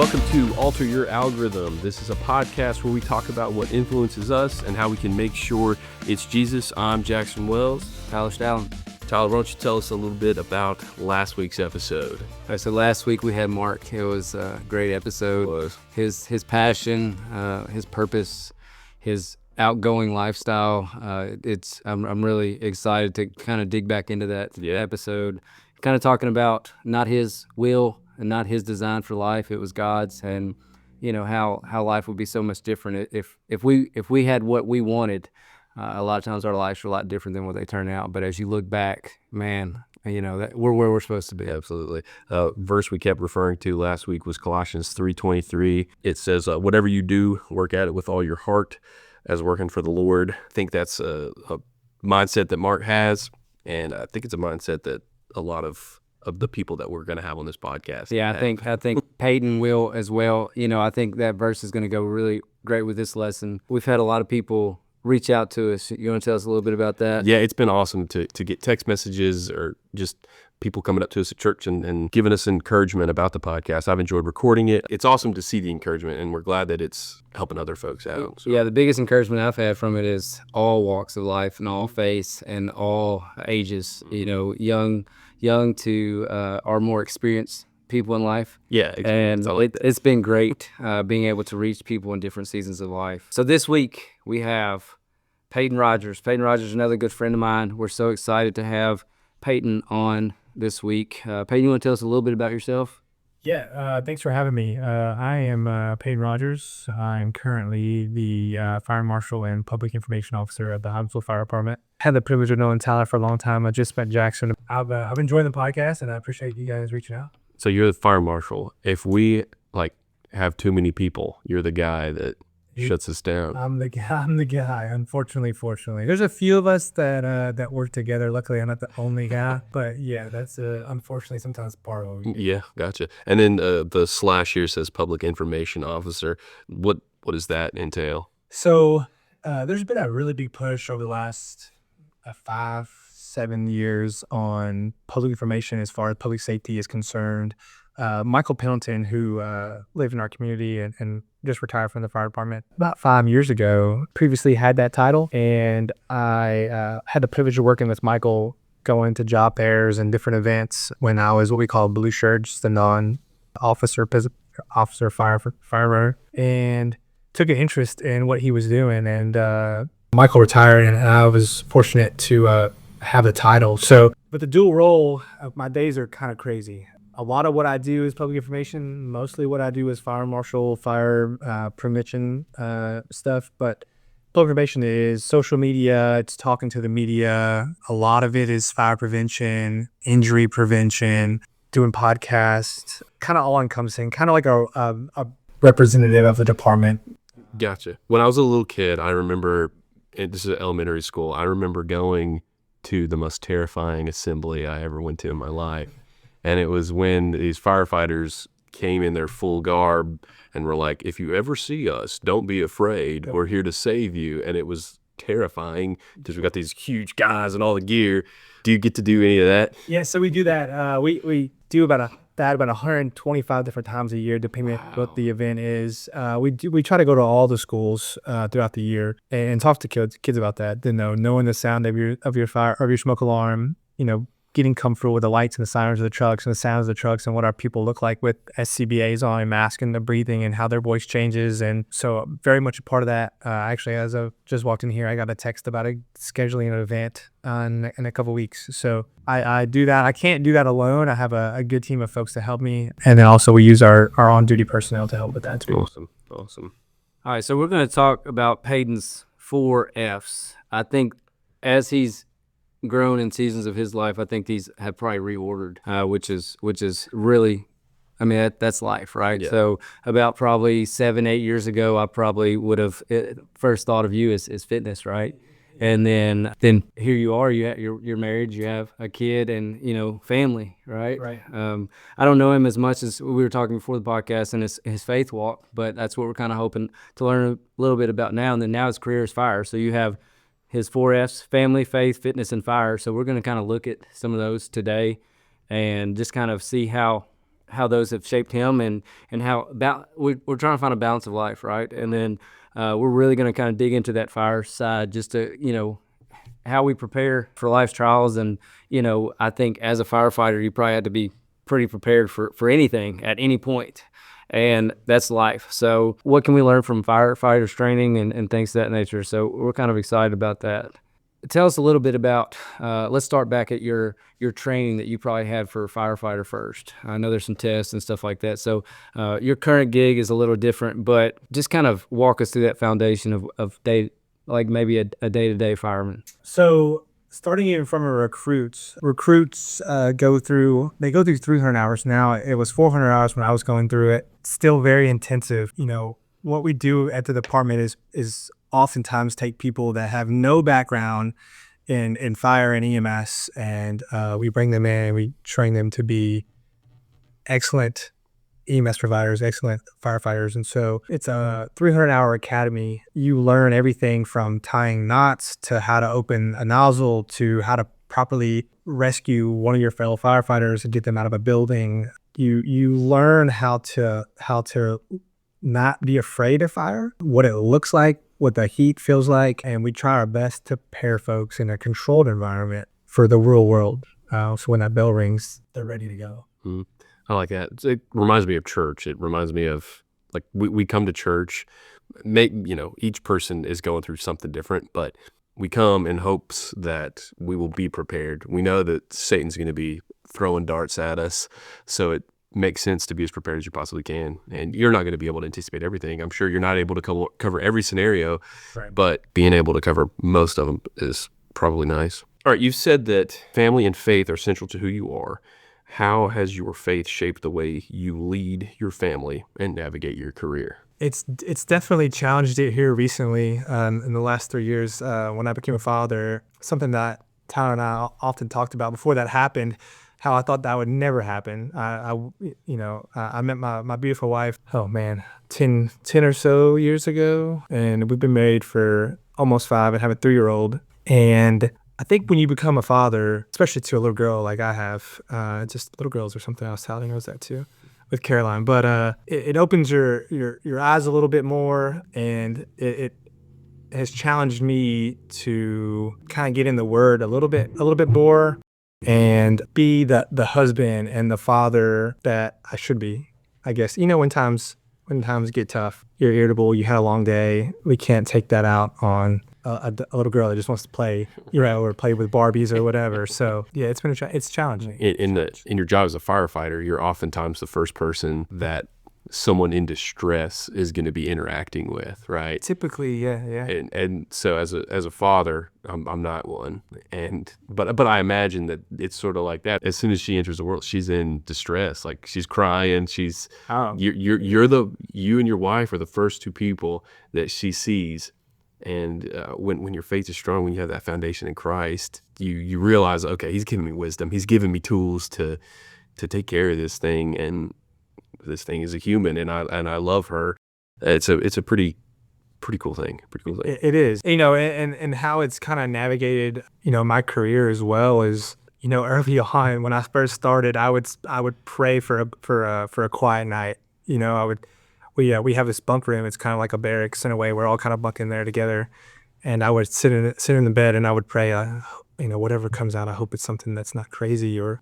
Welcome to Alter Your Algorithm. This is a podcast where we talk about what influences us and how we can make sure it's Jesus. I'm Jackson Wells. Tyler Stalin. Tyler, why don't you tell us a little bit about last week's episode? All right, so last week we had Mark. It was a great episode. It was. His passion, his purpose, his outgoing lifestyle. I'm really excited to kind of dig back into that episode. Kind of talking about not his will and not his design for life. It was God's, and you know how life would be so much different if we had what we wanted. A lot of times our lives are a lot different than what they turn out. But as you look back, man, you know that we're where we're supposed to be. Absolutely. Verse we kept referring to last week was Colossians 3:23. It says, "Whatever you do, work at it with all your heart, as working for the Lord." I think that's a mindset that Mark has, and I think it's a mindset that a lot of the people that we're going to have on this podcast. Yeah, I think Payton will as well. You know, I think that verse is going to go really great with this lesson. We've had a lot of people reach out to us. You want to tell us a little bit about that? Yeah, it's been awesome to get text messages or just people coming up to us at church and giving us encouragement about the podcast. I've enjoyed recording it. It's awesome to see the encouragement, and we're glad that it's helping other folks out. So. Yeah, the biggest encouragement I've had from it is all walks of life and all faiths and all ages, you know, young to our more experienced people in life. Yeah, and it's been great being able to reach people in different seasons of life. So this week we have Payton Rogers. Payton Rogers is another good friend of mine. We're so excited to have Payton on this week. Payton, you want to tell us a little bit about yourself? Yeah, thanks for having me. I am Payton Rogers. I'm currently the Fire Marshal and Public Information Officer at the Hopkinsville Fire Department. Had the privilege of knowing Tyler for a long time. I just met Jackson. I've enjoyed the podcast, and I appreciate you guys reaching out. So you're the fire marshal. If we have too many people, you're the guy that shuts us down. I'm the guy. Unfortunately, fortunately, there's a few of us that work together. Luckily, I'm not the only guy. But yeah, that's unfortunately sometimes part of it. Yeah, gotcha. And then the slash here says Public Information Officer. What does that entail? So there's been a really big push over the last 5-7 years on public information as far as public safety is concerned. Michael Pendleton, who lived in our community and just retired from the fire department about 5 years ago, previously had that title. And I had the privilege of working with Michael, going to job fairs and different events when I was what we call blue shirts, the non-officer firefighter, and took an interest in what he was doing. And Michael retired, and I was fortunate to have the title. So, but the dual role of my days are kind of crazy. A lot of what I do is public information. Mostly what I do is fire marshal, fire prevention stuff. But public information is social media. It's talking to the media. A lot of it is fire prevention, injury prevention, doing podcasts, kind of all encompassing, kind of like a representative of the department. Gotcha. When I was a little kid, I remember, and this is elementary school, I remember going to the most terrifying assembly I ever went to in my life. And it was when these firefighters came in their full garb and were like, "If you ever see us, don't be afraid. We're here to save you." And it was terrifying because we got these huge guys and all the gear. Do you get to do any of that? Yeah, so we do that. We do about 125 different times a year, depending on what the event is. We try to go to all the schools throughout the year and talk to kids about that. Knowing the sound of your fire, of your smoke alarm. Getting comfortable with the lights and the sirens of the trucks and the sounds of the trucks and what our people look like with SCBAs on and mask and the breathing and how their voice changes. And so very much a part of that. Actually, as I just walked in here, I got a text about scheduling an event in a couple weeks. So I do that. I can't do that alone. I have a good team of folks to help me. And then also we use our on-duty personnel to help with that too. Awesome. All right, so we're going to talk about Payton's 4 F's. I think as he's grown in seasons of his life, I think these have probably reordered, which is really, I mean, that's life, right? Yeah. So about probably 7-8 years ago, I probably would have first thought of you as fitness, right? And then here you are, you're married, you have a kid and, family, right? Right. I don't know him as much as we were talking before the podcast and his faith walk, but that's what we're kind of hoping to learn a little bit about now. And then now his career is fire. So you have his 4 F's: family, faith, fitness, and fire. So we're going to kind of look at some of those today and just kind of see how how those have shaped him, and how we're trying to find a balance of life, right? And then we're really going to kind of dig into that fire side, just to, how we prepare for life's trials. And, I think as a firefighter, you probably had to be pretty prepared for anything at any point. And that's life. So what can we learn from firefighters training and things of that nature? So we're kind of excited about that. Tell us a little bit about, let's start back at your training that you probably had for a firefighter first. I know there's some tests and stuff like that. So your current gig is a little different, but just kind of walk us through that foundation of day, like maybe a day-to-day fireman. So starting even from a recruits go through 300 hours now. It was 400 hours when I was going through it. Still very intensive. What we do at the department is oftentimes take people that have no background in fire and EMS, and we bring them in and we train them to be excellent EMS providers, excellent firefighters. And so it's a 300-hour academy. You learn everything from tying knots to how to open a nozzle to how to properly rescue one of your fellow firefighters and get them out of a building. You learn how to not be afraid of fire, what it looks like, what the heat feels like, and we try our best to pair folks in a controlled environment for the real world. So when that bell rings, they're ready to go. Mm-hmm. I like that. It reminds me of church. It reminds me of, like, we come to church, each person is going through something different, but we come in hopes that we will be prepared. We know that Satan's going to be throwing darts at us, so it makes sense to be as prepared as you possibly can. And you're not going to be able to anticipate everything. I'm sure you're not able to cover every scenario, right, but being able to cover most of them is probably nice. All right, you've said that family and faith are central to who you are. How has your faith shaped the way you lead your family and navigate your career? It's definitely challenged it here recently in the last 3 years when I became a father. Something that Tyler and I often talked about before that happened, how I thought that would never happen. I met my beautiful wife, 10 or so years ago, and we've been married for almost 5 and have a 3-year-old. And I think when you become a father, especially to a little girl like I have, just little girls or something else, Tyler knows that too, with Caroline. But it opens your eyes a little bit more, and it has challenged me to kind of get in the Word a little bit more, and be the husband and the father that I should be. I guess when times get tough, you're irritable, you had a long day. We can't take that out on a little girl that just wants to play, or play with Barbies or whatever. So yeah, it's challenging. In your job as a firefighter, you're oftentimes the first person that someone in distress is going to be interacting with, right? Typically, yeah. And so as a father, I'm not one, but I imagine that it's sort of like that. As soon as she enters the world, she's in distress, like she's crying. You and your wife are the first two people that she sees. And when your faith is strong, when you have that foundation in Christ, you realize, okay, He's giving me wisdom. He's giving me tools to take care of this thing, and this thing is a human, and I love her. It's a pretty cool thing. It is, and how it's kind of navigated, my career as well is, early on when I first started, I would pray for a quiet night. We have this bunk room. It's kind of like a barracks in a way. We're all kind of bunking there together, and I would sit in the bed and I would pray. Whatever comes out, I hope it's something that's not crazy or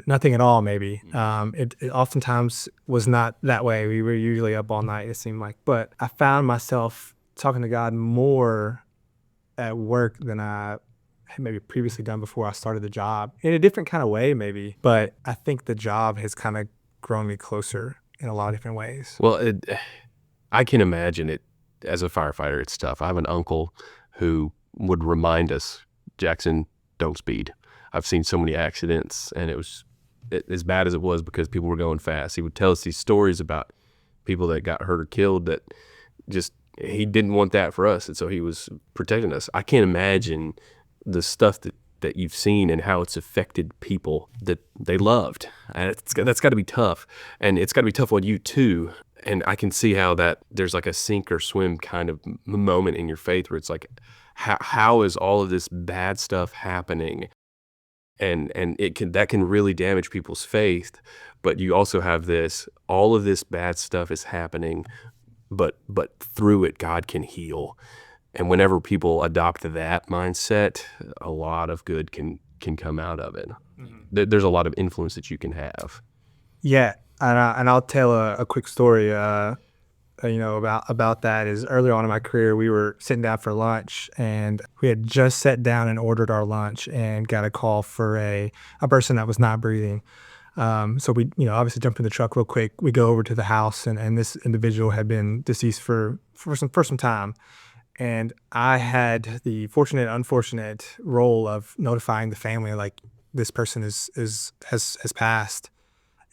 nothing at all. Maybe it oftentimes was not that way. We were usually up all night, it seemed like. But I found myself talking to God more at work than I had maybe previously done before I started the job, in a different kind of way, maybe. But I think the job has kind of grown me closer in a lot of different ways. Well, I can imagine it. As a firefighter, it's tough. I have an uncle who would remind us, Jackson, don't speed. I've seen so many accidents, and it was as bad as it was because people were going fast. He would tell us these stories about people that got hurt or killed that just, he didn't want that for us, and so he was protecting us. I can't imagine the stuff that you've seen and how it's affected people that they loved. And that's got to be tough, and it's got to be tough on you too. And I can see how that there's like a sink or swim kind of moment in your faith where it's like, how is all of this bad stuff happening? and that can really damage people's faith. But you also have all of this bad stuff is happening, but through it, God can heal. And whenever people adopt that mindset, a lot of good can come out of it. There's a lot of influence that you can have. Yeah, and I'll tell a quick story. About that is early on in my career, we were sitting down for lunch, and we had just sat down and ordered our lunch, and got a call for a person that was not breathing. So we, obviously jumped in the truck real quick. We go over to the house, and this individual had been deceased for some time. And I had the fortunate, unfortunate role of notifying the family, like, this person has passed.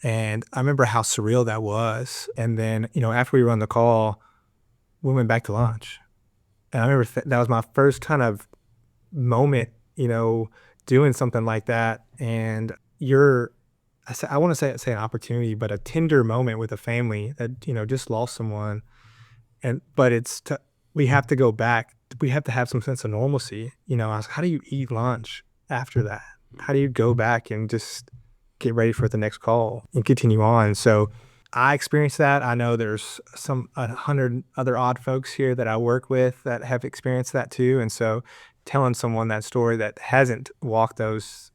And I remember how surreal that was. And then, after we run the call, we went back to lunch. And I remember that was my first kind of moment, doing something like that. And I want to say an opportunity, but a tender moment with a family that, just lost someone. But we have to go back. We have to have some sense of normalcy. How do you eat lunch after that? How do you go back and just get ready for the next call and continue on? So I experienced that. I know there's 100 other odd folks here that I work with that have experienced that too. And so telling someone that story that hasn't walked those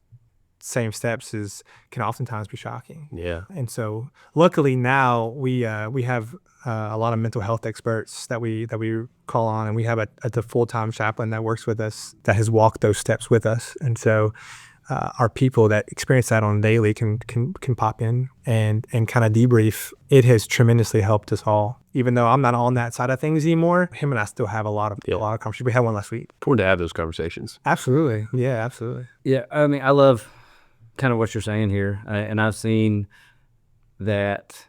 same steps can oftentimes be shocking. Yeah. And so luckily now we have a lot of mental health experts that we call on, and we have a full-time chaplain that works with us that has walked those steps with us. And so our people that experience that on a daily can pop in and kind of debrief. It has tremendously helped us all. Even though I'm not on that side of things anymore, him and I still have a lot of conversations. We had one last week. Important to have those conversations. Absolutely. Yeah, absolutely. Yeah, I mean, I love kind of what you're saying here, and I've seen that,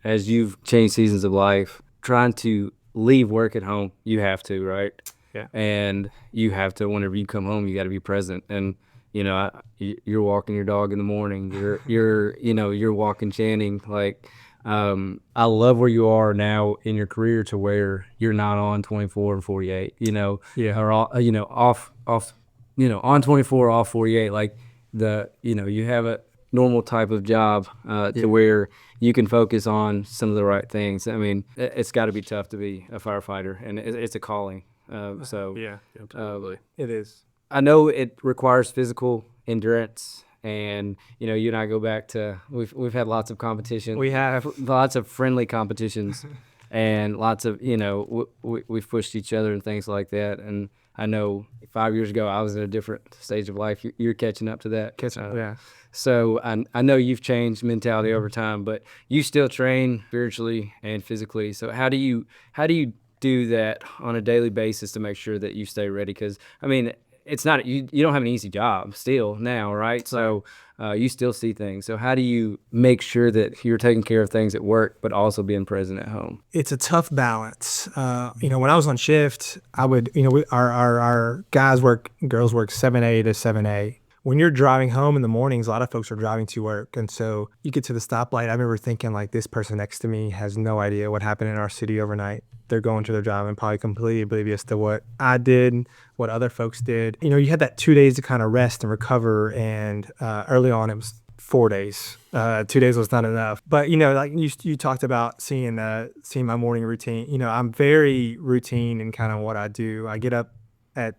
as you've changed seasons of life, trying to leave work at home, you have to, right? Yeah. And you have to, whenever you come home, you got to be present. And you're walking your dog in the morning. You're walking Channing. Like, I love where you are now in your career, to where you're not on 24 and 48. Or off. On 24, off 48. Like, you have a normal type of job to where you can focus on some of the right things. I mean, it's got to be tough to be a firefighter, and it's a calling. Yeah, Totally. it is. I know it requires physical endurance, and you and I go back to we've had lots of competition. We have lots of friendly competitions, and lots of we've pushed each other and things like that. And I know 5 years ago I was in a different stage of life. You're catching up to that. Yeah. So I know you've changed mentality over time, but you still train spiritually and physically. So how do you do that on a daily basis to make sure that you stay ready? Because I mean, it's not you don't have an easy job still now, right? So you still see things. So how do you make sure that you're taking care of things at work, but also being present at home? It's a tough balance. When I was on shift, I would, our girls work 7A to 7A. When you're driving home in the mornings, a lot of folks are driving to work. And so you get to the stoplight. I remember thinking, like, this person next to me has no idea what happened in our city overnight. They're going to their job and probably completely oblivious to what I did, what other folks did. You had that 2 days to kind of rest and recover. And early on, it was 4 days. 2 days was not enough. But, like you talked about seeing my morning routine. I'm very routine in kind of what I do. I get up at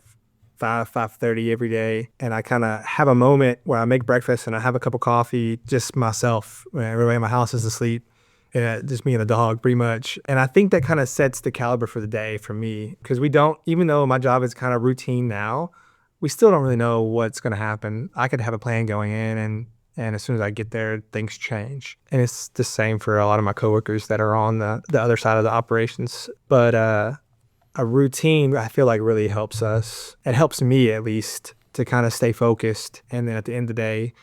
5:30 every day, and I kind of have a moment where I make breakfast and I have a cup of coffee, just myself, when everybody in my house is asleep, just me and the dog pretty much. And I think that kind of sets the caliber for the day for me, because even though my job is kind of routine now, we still don't really know what's going to happen. I could have a plan going in, and as soon as I get there, things change. And it's the same for a lot of my coworkers that are on the other side of the operations. But a routine, I feel like, really helps us. It helps me, at least, to kind of stay focused. And then at the end of the day,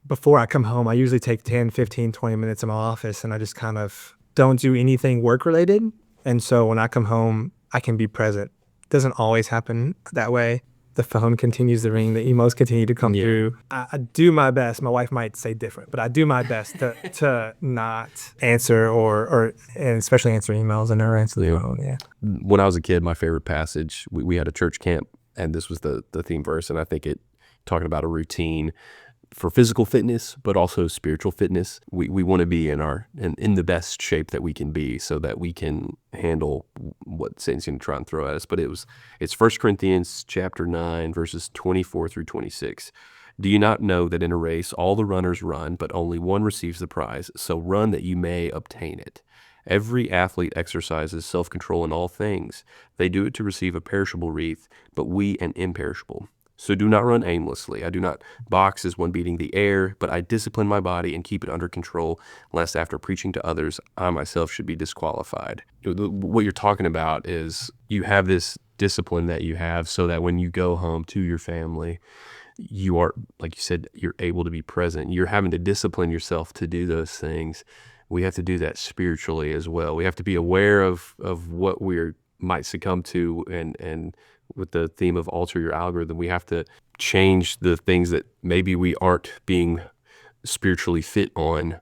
before I come home, I usually take 10, 15, 20 minutes in my office, and I just kind of don't do anything work-related. And so when I come home, I can be present. It doesn't always happen that way. The phone continues to ring. The emails continue to come through. I do my best. My wife might say different, but I do my best to not answer and especially answer emails and never answer the phone. Yeah. When I was a kid, my favorite passage, we had a church camp, and this was the theme verse, and I think it talking about a routine for physical fitness, but also spiritual fitness. We want to be in the best shape that we can be so that we can handle what Satan's going to try and throw at us. But it's 1 Corinthians chapter 9, verses 24 through 26. Do you not know that in a race all the runners run, but only one receives the prize? So run that you may obtain it. Every athlete exercises self-control in all things. They do it to receive a perishable wreath, but we an imperishable. So do not run aimlessly. I do not box as one beating the air, but I discipline my body and keep it under control, lest after preaching to others, I myself should be disqualified. What you're talking about is you have this discipline that you have so that when you go home to your family, you are, like you said, you're able to be present. You're having to discipline yourself to do those things. We have to do that spiritually as well. We have to be aware of what we might succumb to, and with the theme of alter your algorithm, we have to change the things that maybe we aren't being spiritually fit on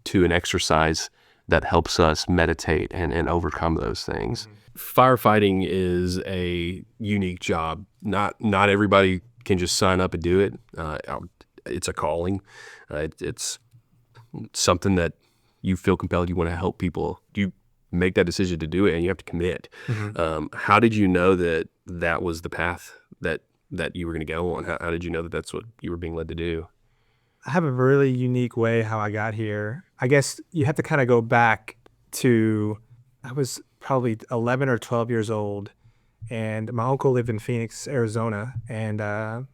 to an exercise that helps us meditate and overcome those things. Firefighting is a unique job. Not everybody can just sign up and do it. It's a calling. It's something that you feel compelled. You want to help people. You make that decision to do it, and you have to commit. How did you know that was the path that you were going to go on? How did you know that that's what you were being led to do? I have a really unique way how I got here. I guess you have to kind of go back to, I was probably 11 or 12 years old, and my uncle lived in Phoenix, Arizona, and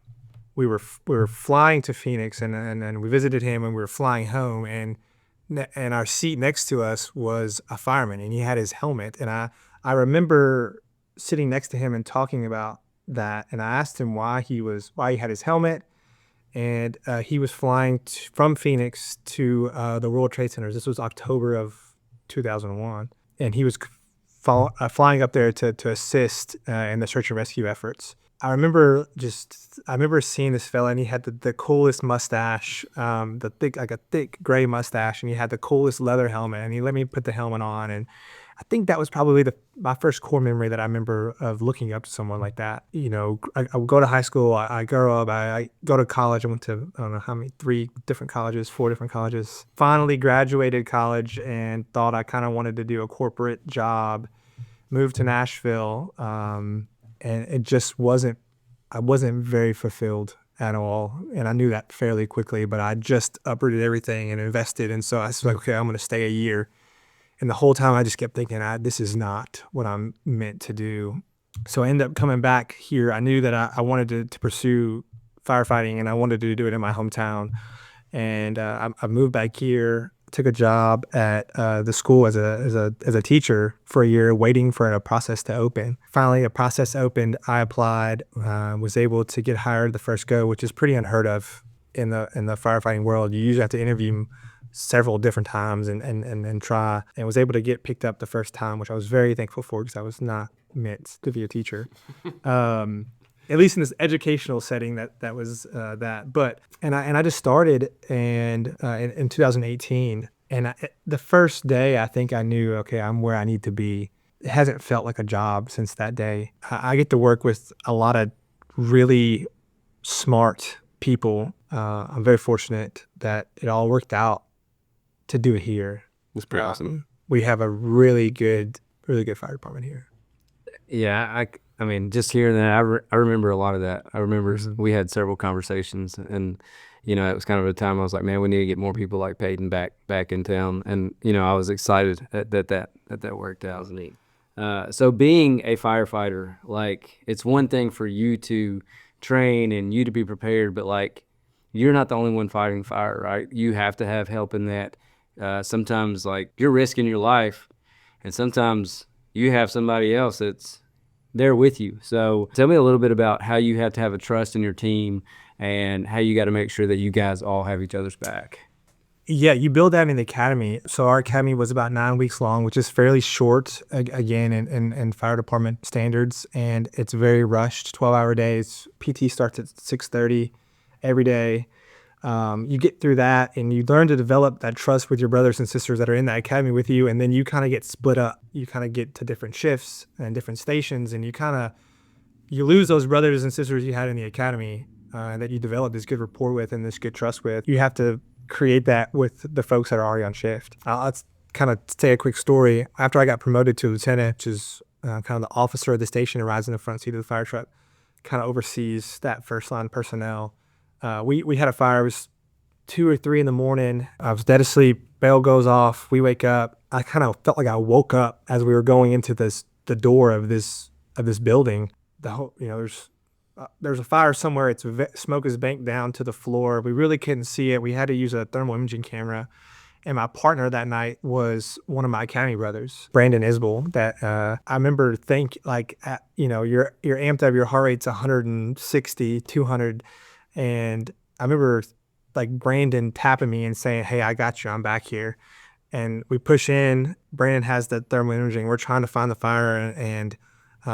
we were flying to Phoenix, and we visited him, and we were flying home, and our seat next to us was a fireman, and he had his helmet, and I remember sitting next to him and talking about that, and I asked him why he had his helmet, and he was flying from Phoenix to the World Trade Centers. This was October of 2001, and he was flying up there to assist in the search and rescue efforts. I remember seeing this fella, and he had the coolest mustache, a thick gray mustache, and he had the coolest leather helmet, and he let me put the helmet on, and I think that was probably my first core memory that I remember of looking up to someone like that. You know, I would go to high school, I grow up, I go to college. I went to, I don't know how many, 4 different colleges. Finally graduated college and thought I kind of wanted to do a corporate job, moved to Nashville, and it just I wasn't very fulfilled at all. And I knew that fairly quickly, but I just uprooted everything and invested. And so I was like, okay, I'm going to stay a year. And the whole time I just kept thinking, this is not what I'm meant to do. So I ended up coming back here. I knew that I wanted to pursue firefighting, and I wanted to do it in my hometown. And I moved back here, took a job at the school as a teacher for a year, waiting for a process to open. Finally, a process opened. I applied, was able to get hired the first go, which is pretty unheard of in the firefighting world. You usually have to interview several different times and try, and was able to get picked up the first time, which I was very thankful for because I was not meant to be a teacher. At least in this educational setting, that was that. But I just started in 2018, and the first day I think I knew, okay, I'm where I need to be. It hasn't felt like a job since that day. I get to work with a lot of really smart people. I'm very fortunate that it all worked out to do it here. That's pretty awesome. We have a really good fire department here. Yeah, I mean, just hearing that, I remember a lot of that. I remember we had several conversations, and it was kind of a time I was like, man, we need to get more people like Payton back in town, and I was excited that worked out. That was neat. So being a firefighter, like, it's one thing for you to train and you to be prepared, but like, you're not the only one fighting fire, right? You have to have help in that. Sometimes, like, you're risking your life, and sometimes you have somebody else that's there with you. So tell me a little bit about how you have to have a trust in your team and how you got to make sure that you guys all have each other's back. Yeah, you build that in the academy. So our academy was about 9 weeks long, which is fairly short, again, in fire department standards, and it's very rushed, 12-hour days. PT starts at 6:30 every day. You get through that, and you learn to develop that trust with your brothers and sisters that are in that academy with you, and then you kind of get split up. You kind of get to different shifts and different stations, and you lose those brothers and sisters you had in the academy that you develop this good rapport with and this good trust with. You have to create that with the folks that are already on shift. Let's kind of say a quick story. After I got promoted to lieutenant, which is kind of the officer of the station who rides in the front seat of the fire truck, kind of oversees that first line personnel. We had a fire. It was 2 or 3 in the morning. I was dead asleep. Bell goes off. We wake up. I kind of felt like I woke up as we were going into the door of this building. The whole, there's a fire somewhere. Smoke is banked down to the floor. We really couldn't see it. We had to use a thermal imaging camera. And my partner that night was one of my academy brothers, Brandon Isbell, that I remember you're amped up, your heart rate's 160, 200. And I remember like Brandon tapping me and saying, "Hey, I got you. I'm back here." And we push in. Brandon has the thermal imaging. We're trying to find the fire, and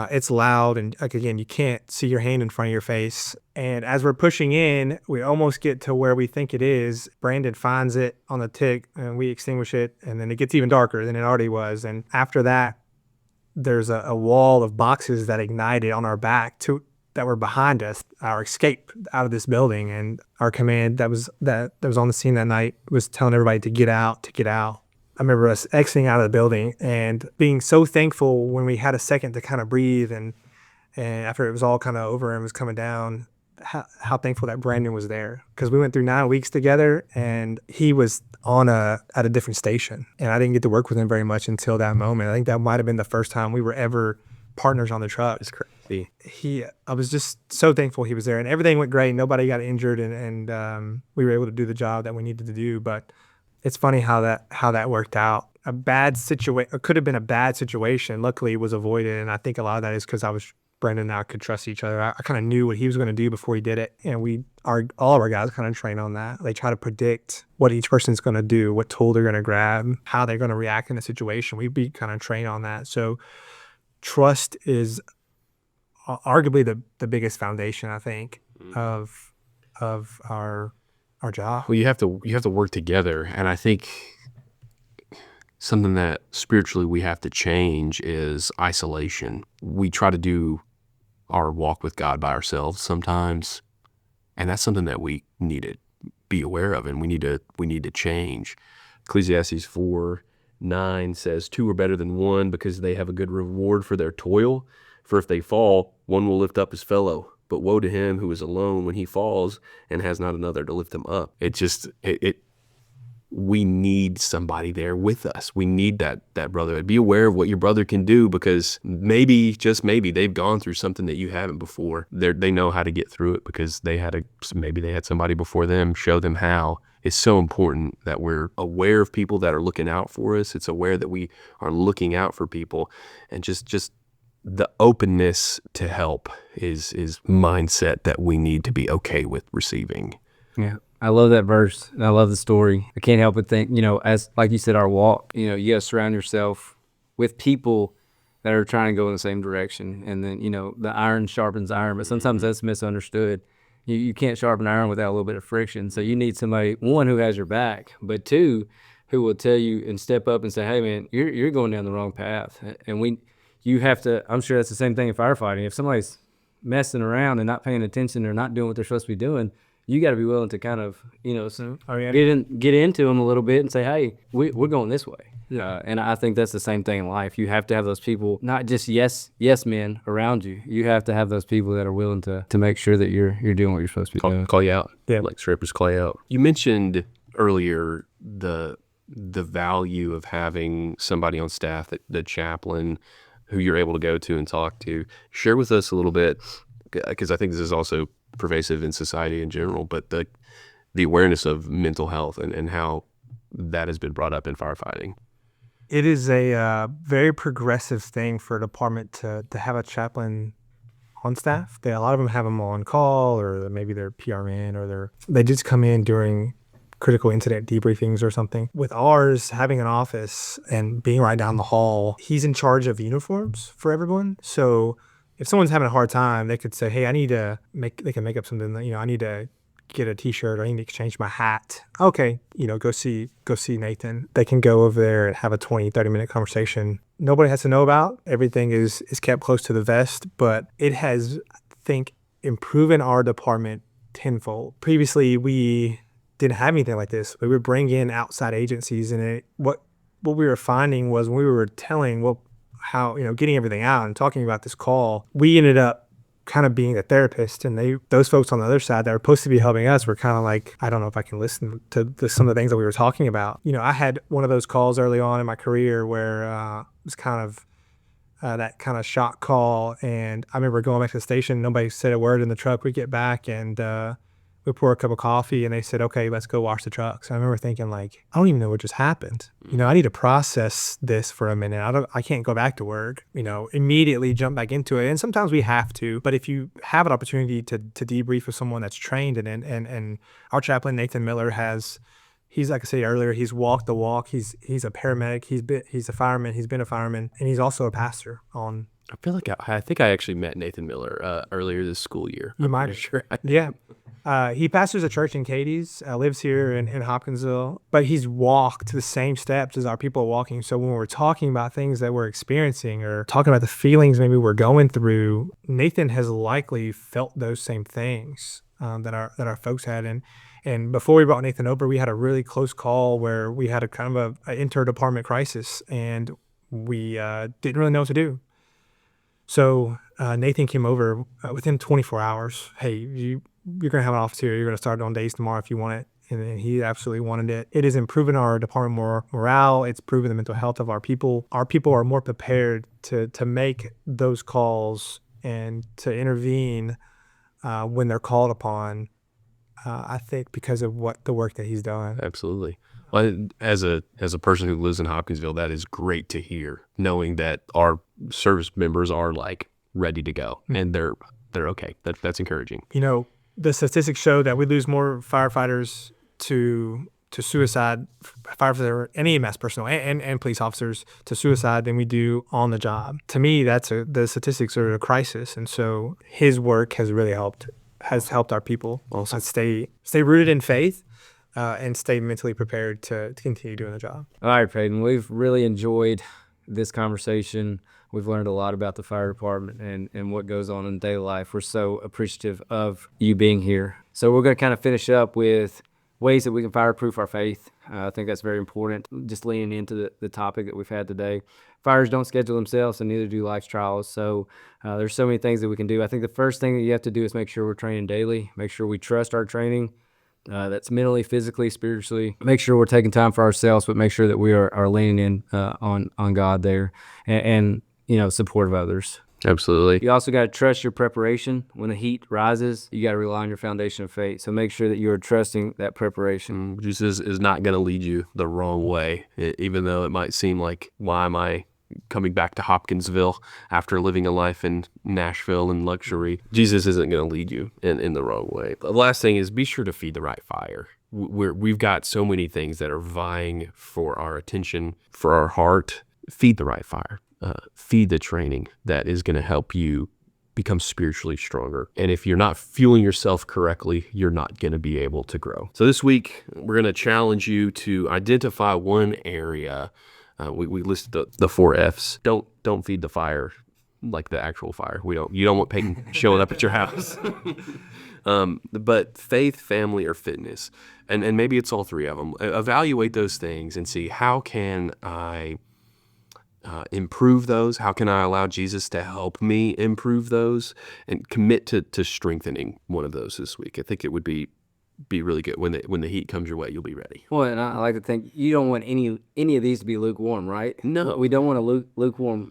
it's loud. And like, again, you can't see your hand in front of your face. And as we're pushing in, we almost get to where we think it is. Brandon finds it on the tick, and we extinguish it. And then it gets even darker than it already was. And after that, there's a wall of boxes that ignited on our back that were behind us, our escape out of this building. And our command that was on the scene that night was telling everybody to get out, to get out. I remember us exiting out of the building and being so thankful when we had a second to kind of breathe, and after it was all kind of over and was coming down, how thankful that Brandon was there, because we went through 9 weeks together, and he was at a different station, and I didn't get to work with him very much until that moment. I think that might have been the first time we were ever partners on the truck. It's crazy. I was just so thankful he was there, and everything went great. Nobody got injured, and we were able to do the job that we needed to do. But it's funny how that worked out. A bad situation, it could have been a bad situation. Luckily, it was avoided, and I think a lot of that is because Brandon and I could trust each other. I kind of knew what he was going to do before he did it, and all of our guys kind of train on that. They try to predict what each person's going to do, what tool they're going to grab, how they're going to react in a situation. We'd be kind of trained on that. So trust is arguably the biggest foundation, I think, of our job. Well, you have to work together, and I think something that spiritually we have to change is isolation. We try to do our walk with God by ourselves sometimes, and that's something that we need to be aware of, and we need to change. Ecclesiastes 4:9 says, "Two are better than one because they have a good reward for their toil. For if they fall, one will lift up his fellow. But woe to him who is alone when he falls and has not another to lift him up." We need somebody there with us. We need that brotherhood. Be aware of what your brother can do, because maybe, just maybe, they've gone through something that you haven't before. They know how to get through it because maybe they had somebody before them show them how. It's so important that we're aware of people that are looking out for us. It's aware that we are looking out for people, and just the openness to help is mindset that we need to be okay with receiving. Yeah. I love that verse, and I love the story. I can't help but think, as like you said, our walk, you got to surround yourself with people that are trying to go in the same direction. And then, the iron sharpens iron, but sometimes that's misunderstood. You can't sharpen iron without a little bit of friction. So you need somebody, one, who has your back, but two, who will tell you and step up and say, "Hey man, you're going down the wrong path." And you have to, I'm sure that's the same thing in firefighting. If somebody's messing around and not paying attention or not doing what they're supposed to be doing, you got to be willing to kind of, get into them a little bit and say, "Hey, we're going this way." And I think that's the same thing in life. You have to have those people, not just yes men around you. You have to have those people that are willing to make sure that you're doing what you're supposed to be doing. Call you out. Yeah. Like strippers call you out. You mentioned earlier the value of having somebody on staff, the chaplain, who you're able to go to and talk to. Share with us a little bit, because I think this is also pervasive in society in general, but the awareness of mental health and how that has been brought up in firefighting. It is a very progressive thing for a department to have a chaplain on staff. A lot of them have them on call, or maybe they're PRN, or they just come in during critical incident debriefings or something. With ours, having an office and being right down the hall, he's in charge of uniforms for everyone. So if someone's having a hard time, they could say, "Hey, they can make up something that, I need to get a t-shirt, or I need to exchange my hat." Okay, go see Nathan. They can go over there and have a 20-30 minute conversation. Nobody has to know about. Everything is kept close to the vest, but it has, I think, improving our department tenfold. Previously, we didn't have anything like this. We would bring in outside agencies, and what we were finding was when we were telling how getting everything out and talking about this call, we ended up kind of being a therapist, and those folks on the other side that were supposed to be helping us were kind of like, I don't know if I can listen to some of the things that we were talking about. I had one of those calls early on in my career where it was kind of that kind of shock call, and I remember going back to the station. Nobody said a word in the truck. We get back, and we pour a cup of coffee, and they said, "Okay, let's go wash the trucks." I remember thinking, like, I don't even know what just happened. I need to process this for a minute. I can't go back to work, immediately jump back into it. And sometimes we have to, but if you have an opportunity to debrief with someone that's trained in it, and our chaplain, Nathan Miller, he's, like I said earlier, he's walked the walk. He's a paramedic. He's a fireman. He's been a fireman, and he's also a pastor on. I feel like I think I actually met Nathan Miller earlier this school year. You might have. Sure. Yeah. He pastors a church in Cadiz, lives here in Hopkinsville, but he's walked the same steps as our people are walking. So when we're talking about things that we're experiencing or talking about the feelings maybe we're going through, Nathan has likely felt those same things that our folks had. And before we brought Nathan over, we had a really close call where we had a kind of an inter-department crisis, and we didn't really know what to do. So Nathan came over within 24 hours. Hey, you're going to have an office here. You're going to start on days tomorrow if you want it. And he absolutely wanted it. It has improved our department morale. It's proven the mental health of our people. Our people are more prepared to make those calls and to intervene when they're called upon, I think, because of the work that he's done. Absolutely. Well, as a person who lives in Hopkinsville, that is great to hear, knowing that our service members are like ready to go and they're okay. That's encouraging. The statistics show that we lose more firefighters to suicide, firefighters and EMS personnel and police officers to suicide than we do on the job. To me, the statistics are a crisis, and so his work has really helped our people also stay rooted in faith and stay mentally prepared to continue doing the job. All right, Payton, we've really enjoyed this conversation. We've learned a lot about the fire department and what goes on in daily life. We're so appreciative of you being here. So we're going to kind of finish up with ways that we can fireproof our faith. I think that's very important, just leaning into the topic that we've had today. Fires don't schedule themselves, and neither do life's trials. So there's so many things that we can do. I think the first thing that you have to do is make sure we're training daily, make sure we trust our training. That's mentally, physically, spiritually. Make sure we're taking time for ourselves, but make sure that we are leaning in on God there and support of others. Absolutely. You also got to trust your preparation. When the heat rises, you got to rely on your foundation of faith. So make sure that you are trusting that preparation. Jesus is not going to lead you the wrong way, even though it might seem like, why am I coming back to Hopkinsville after living a life in Nashville and luxury? Jesus isn't going to lead you in the wrong way. The last thing is be sure to feed the right fire. We've got so many things that are vying for our attention, for our heart. Feed the right fire. Feed the training that is going to help you become spiritually stronger. And if you're not fueling yourself correctly, you're not going to be able to grow. So this week, we're going to challenge you to identify one area. We listed the 4 F's. Don't feed the fire like the actual fire. You don't want Payton showing up at your house. But faith, family, or fitness. And maybe it's all 3 of them. Evaluate those things and see, how can I improve those? How can I allow Jesus to help me improve those? And commit to strengthening one of those this week. I think it would be really good. When the heat comes your way, you'll be ready. Well, and I like to think you don't want any of these to be lukewarm, right? No. We don't want a lukewarm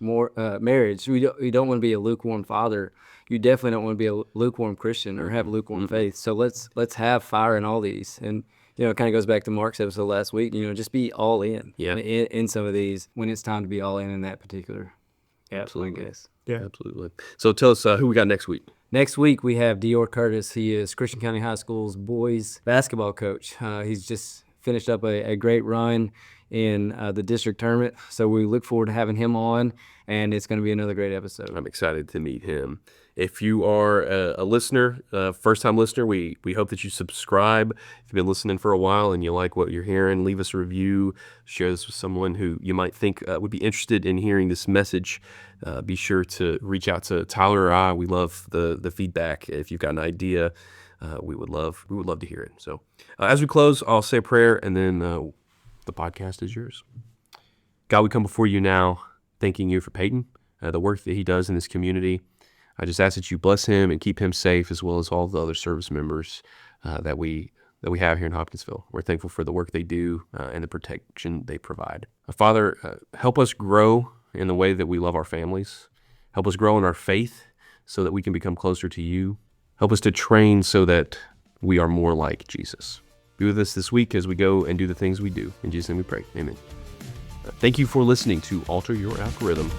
marriage. We don't want to be a lukewarm father. You definitely don't want to be a lukewarm Christian or have lukewarm faith. So let's have fire in all these. And it kind of goes back to Mark's episode last week. Just be all in. Yeah. In some of these when it's time to be all in that particular. Absolutely. Yeah. Absolutely. So tell us who we got next week. Next week, we have Dior Curtis. He is Christian County High School's boys basketball coach. He's just finished up a great run in the district tournament. So we look forward to having him on, and it's going to be another great episode. I'm excited to meet him. If you are a listener, first-time listener, we hope that you subscribe. If you've been listening for a while and you like what you're hearing, leave us a review. Share this with someone who you might think would be interested in hearing this message. Be sure to reach out to Tyler or I. We love the feedback. If you've got an idea we would love to hear it. So as we close, I'll say a prayer, and then the podcast is yours. God, we come before you now, thanking you for Payton, the work that he does in this community. I just ask that you bless him and keep him safe, as well as all the other service members that we have here in Hopkinsville. We're thankful for the work they do and the protection they provide. Father, help us grow in the way that we love our families. Help us grow in our faith so that we can become closer to you. Help us to train so that we are more like Jesus. Be with us this week as we go and do the things we do. In Jesus' name we pray. Amen. Thank you for listening to Alter Your Algorithm.